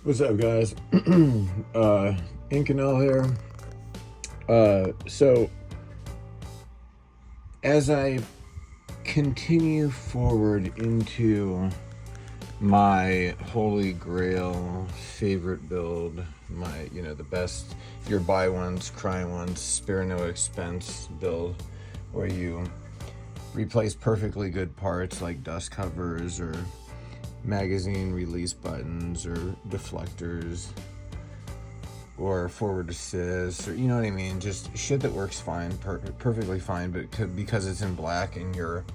What's up, guys? Incanel here. So as I continue forward into my holy grail favorite build, my, the best, your buy once, cry once, spare no expense build, where you replace perfectly good parts like dust covers or magazine release buttons or deflectors or forward assist, or you know what I mean, just shit that works fine, perfectly fine, but because it's in black and your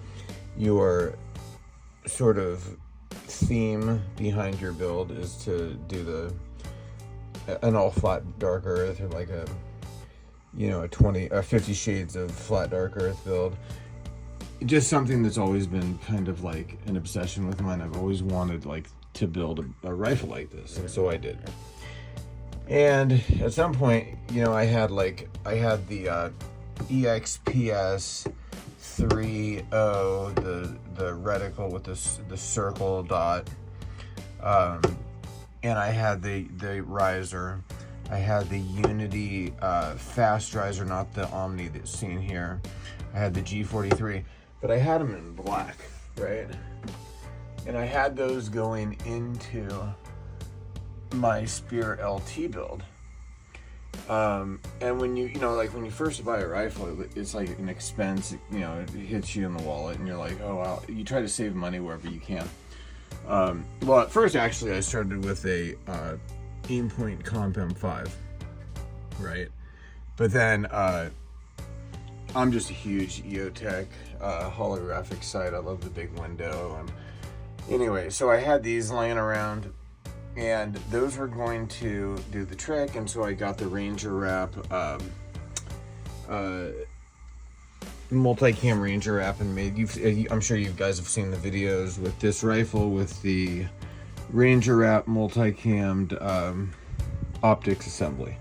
sort of theme behind your build is to do an all flat dark earth, or like a 20 or 50 shades of flat dark earth build. Just something that's always been kind of like an obsession with mine. I've always wanted like to build a rifle like this, and so I did. And at some point, I had the EXPS 3.0, the reticle with the circle dot, and I had the riser. I had the Unity fast riser, not the Omni that's seen here. I had the G43. But I had them in black, right? And I had those going into my Spear LT build. And when when you first buy a rifle, it's like an expense, it hits you in the wallet and you're like, oh, wow. You try to save money wherever you can. Well, at first, actually, I started with a Aimpoint Comp M5, right? But then, I'm just a huge EOTech holographic sight. I love the big window. Anyway, so I had these laying around, and those were going to do the trick, and so I got the Ranger Wrap, multi-cam Ranger Wrap, and I'm sure you guys have seen the videos with this rifle with the Ranger Wrap multi-cammed optics assembly.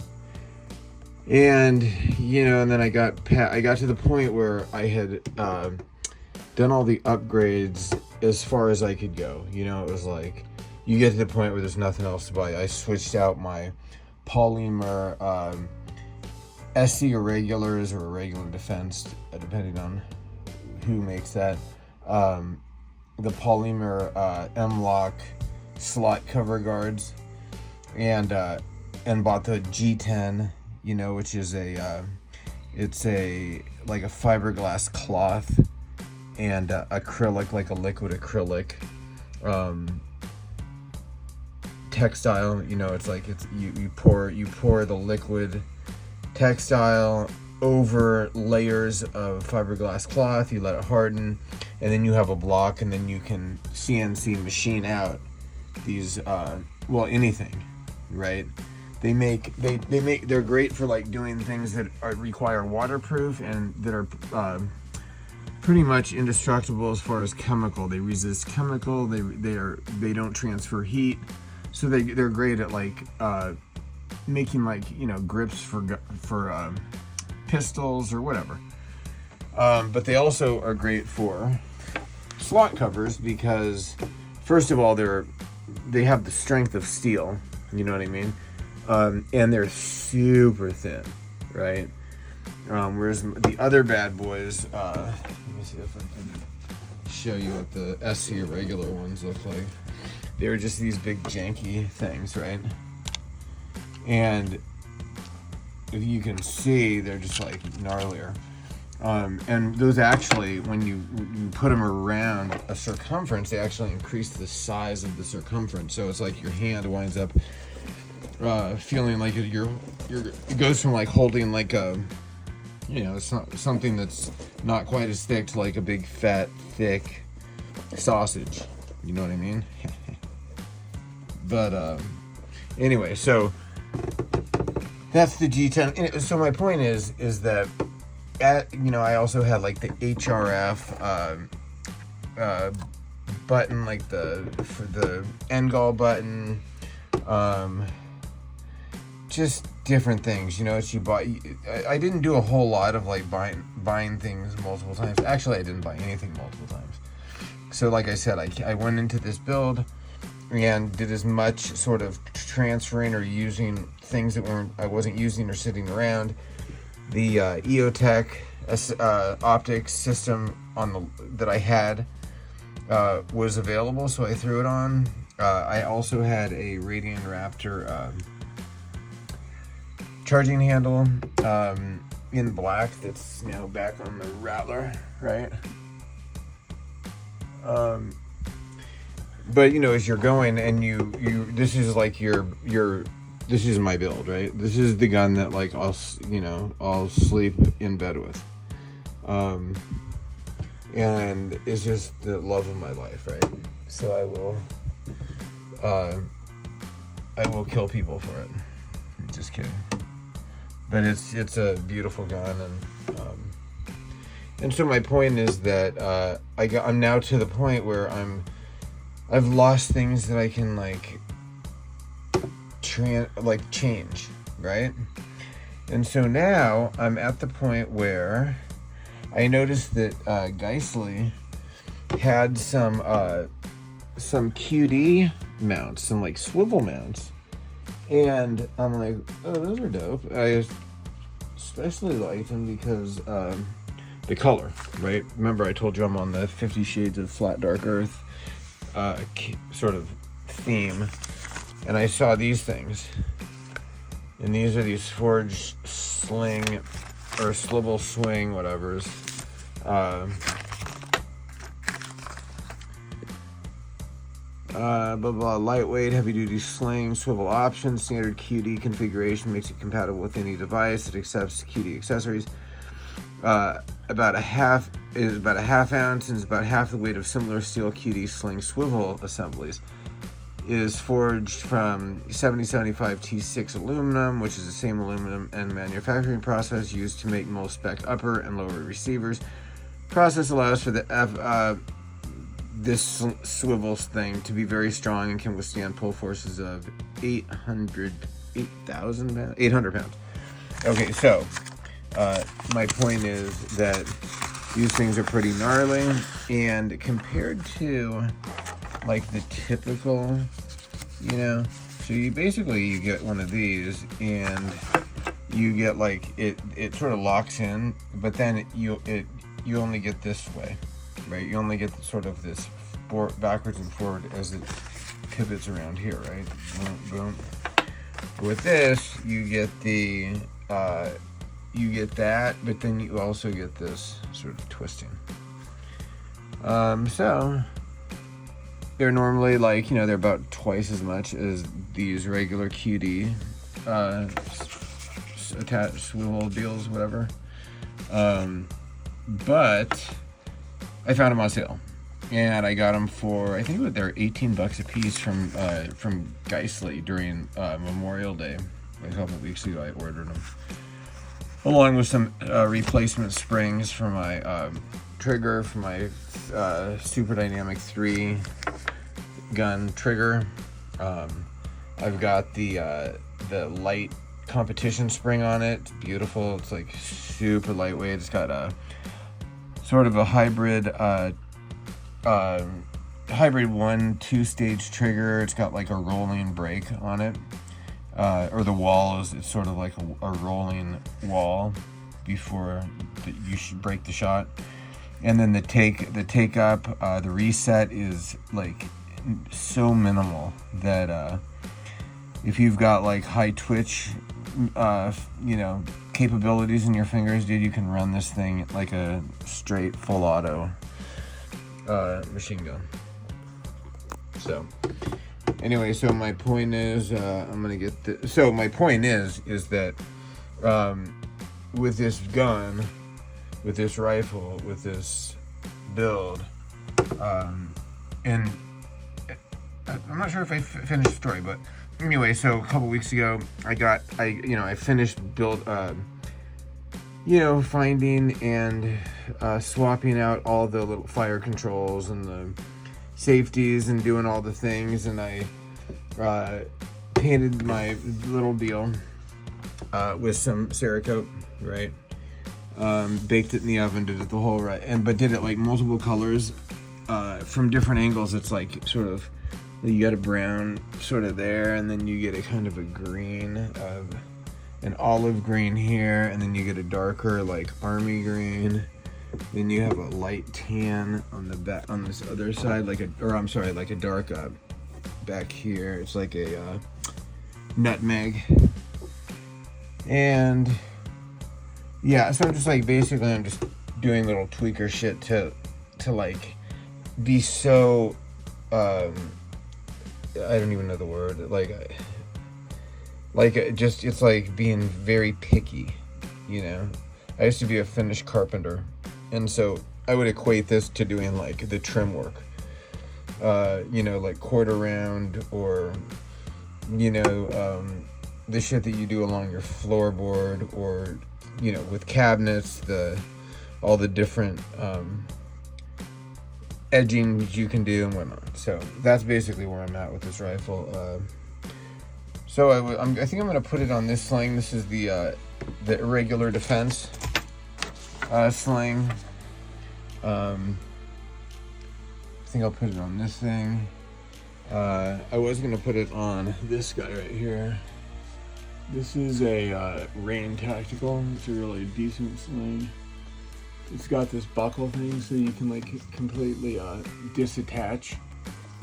And and then I got to the point where I had done all the upgrades as far as I could go. It was like you get to the point where there's nothing else to buy. I switched out my polymer SC irregulars or irregular defense, depending on who makes that. The polymer M-Lock slot cover guards, and bought the G10. Which is it's like a fiberglass cloth and acrylic, like a liquid acrylic textile. It's like you pour the liquid textile over layers of fiberglass cloth. You let it harden, and then you have a block, and then you can CNC machine out these anything, right? They're great for like doing things that require waterproof and that are pretty much indestructible as far as chemical. They resist chemical. They don't transfer heat, so they're great at like making grips for pistols or whatever. But they also are great for slot covers because, first of all, they have the strength of steel. You know what I mean? And they're super thin, right? Whereas the other bad boys, let me see if I can show you what the SC regular ones look like. They're just these big janky things, right? And if you can see, they're just like gnarlier. And those actually, when you put them around a circumference, they actually increase the size of the circumference. So it's like your hand winds up feeling like it goes from like holding like a, something that's not quite as thick to like a big fat thick sausage. You know what I mean? But anyway, so that's the G10. So my point is that I also had like the HRF button, like for the end gall button. Just different things, you buy. I didn't do a whole lot of like buying things multiple times. Actually, I didn't buy anything multiple times. So like I said, I went into this build and did as much sort of transferring or using things that I wasn't using or sitting around. The EOTech optics system that I had was available, so I threw it on. I also had a Radian Raptor charging handle in black that's now back on the Rattler, right? But you know, as you're going and you this is like this is my build, right? This is the gun that like I'll sleep in bed with. And it's just the love of my life, right? So I will kill people for it. Just kidding. But it's a beautiful gun, and so my point is that I'm now to the point where I've lost things that I can change, right? And so now I'm at the point where I noticed that Geissele had some QD mounts, some like swivel mounts, and I'm like, oh, those are dope. I especially liked them because the color, right? Remember I told you I'm on the 50 Shades of Flat Dark Earth sort of theme, and I saw these things, and these are these forged sling or swivel swing whatevers. Blah blah, lightweight, heavy duty sling, swivel option, standard QD configuration, makes it compatible with any device that accepts QD accessories. About a half ounce and is about half the weight of similar steel QD sling swivel assemblies. Is forged from 7075 T6 aluminum, which is the same aluminum and manufacturing process used to make mil-spec upper and lower receivers. Process allows for this swivels thing to be very strong and can withstand pull forces of 800 pounds. Okay, so my point is that these things are pretty gnarly, and compared to like the typical, so you get one of these and you get like it sort of locks in, but then you only get this way, right? You only get sort of this backwards and forward as it pivots around here, right? Boom, boom. With this, you get that, but then you also get this sort of twisting. So they're normally they're about twice as much as these regular QD attached swivel deals, whatever. But I found them on sale, and I got them for, I think they're $18 a piece from Geissele during Memorial Day. A couple weeks ago I ordered them, along with some replacement springs for my trigger, for my Super Dynamic 3 gun trigger. I've got the light competition spring on it. It's beautiful. It's like super lightweight. It's got a sort of a hybrid 1-2 stage trigger. It's got like a rolling brake on it, or the wall it's sort of like a rolling wall before you should break the shot. And then the take up, the reset is like so minimal that if you've got like high twitch capabilities in your fingers, dude, you can run this thing like a straight full auto machine gun. So anyway, so my point is my point is that with this gun, with this rifle, with this build, and I'm not sure if I finished the story, but anyway, so a couple weeks ago, I finished finding and swapping out all the little fire controls and the safeties and doing all the things, and I painted my little deal with some Cerakote, right? Baked it in the oven, did it the whole but did it like multiple colors from different angles. It's like sort of You got a brown sort of there, and then you get a kind of a green, an olive green here, and then you get a darker like army green. Then you have a light tan on the back on this other side, like a dark back here. It's like a nutmeg. And yeah, so I'm just like basically I'm just doing little tweaker shit to like be so I don't even know the word, just it's like being very picky, you know. I used to be a finished carpenter, and so I would equate this to doing like the trim work, you know, like quarter round, or you know, the shit that you do along your floorboard, or you know, with cabinets, all the different edgings you can do and whatnot. So that's basically where I'm at with this rifle. So I think I'm gonna put it on this sling. This is the irregular defense sling. I think I'll put it on this thing. I was gonna put it on this guy right here. This is a Rain Tactical. It's a really decent sling. It's got this buckle thing, so you can like completely disattach,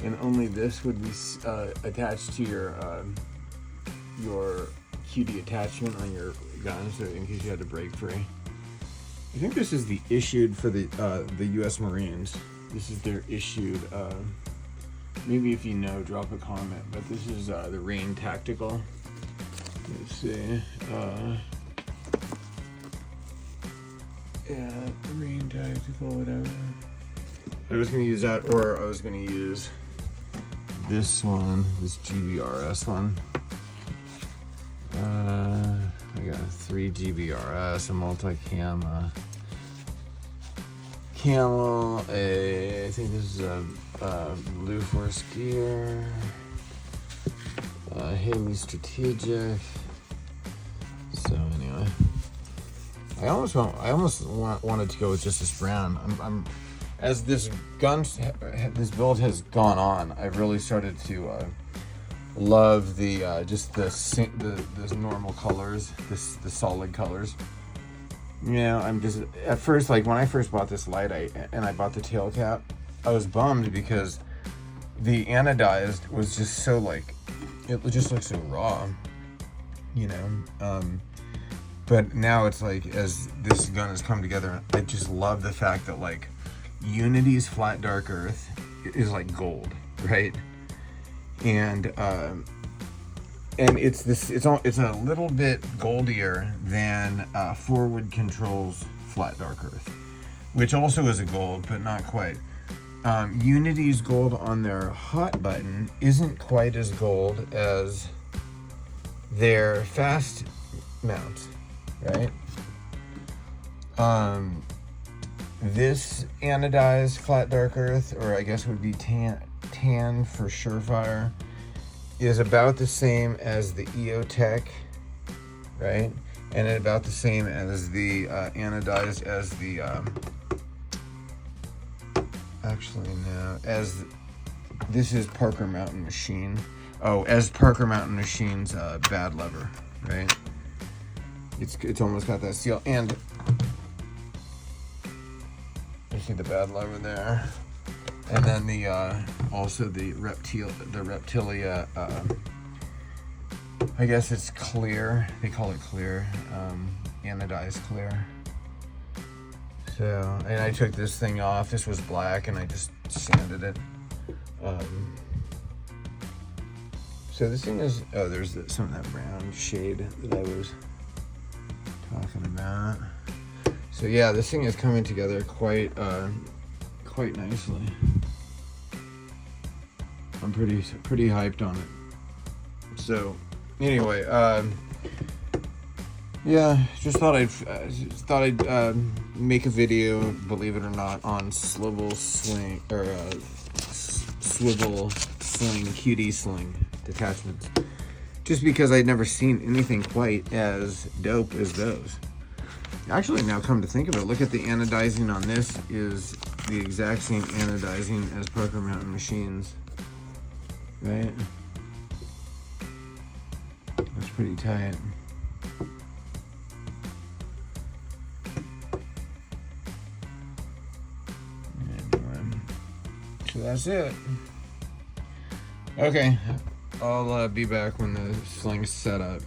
and only this would be attached to your QD attachment on your gun, so in case you had to break free. I think this is the issued for the U.S. Marines. This is their issued. Maybe if you know, drop a comment. But this is the Rain Tactical. Let's see. Yeah, Rain Tactical, whatever. I was gonna use that, or I was gonna use this one, this GBRS one. I got a 3 GBRS, a multi-cam camel, I think this is a Blue Force gear, Haley Strategic. So anyway, I almost wanted to go with just this brown. I'm as this build has gone on, I've really started to love the just the normal colors, the solid colors. You know, I'm just at first, like when I first bought this light, I bought the tail cap, I was bummed because the anodized was just so like, it just looks so raw, you know. But now it's like, as this gun has come together, I just love the fact that like Unity's flat dark earth is like gold, right? And it's a little bit goldier than Forward Control's flat dark earth, which also is a gold, but not quite. Unity's gold on their hot button isn't quite as gold as their fast mounts, right? This anodized flat dark earth, or I guess would be tan for Surefire, is about the same as the EOTech, right? And about the same as the anodized as the this is Parker Mountain Machine. Oh, as Parker Mountain Machine's bad lever, right? It's almost got that seal, and you see the bad lever there, and then the also the Reptilia. I guess it's clear. They call it clear, anodized clear. So, and I took this thing off. This was black, and I just sanded it. So this thing is, oh, there's some of that brown shade that I was talking about. So yeah, this thing is coming together quite nicely. I'm pretty hyped on it. So anyway, yeah, just thought I'd make a video, believe it or not, on swivel sling QD sling detachments, just because I'd never seen anything quite as dope as those. Actually, now come to think of it, look at the anodizing on this is the exact same anodizing as Parker Mountain Machines. right? That's pretty tight. Anyway, so that's it. Okay, I'll be back when the sling's set up.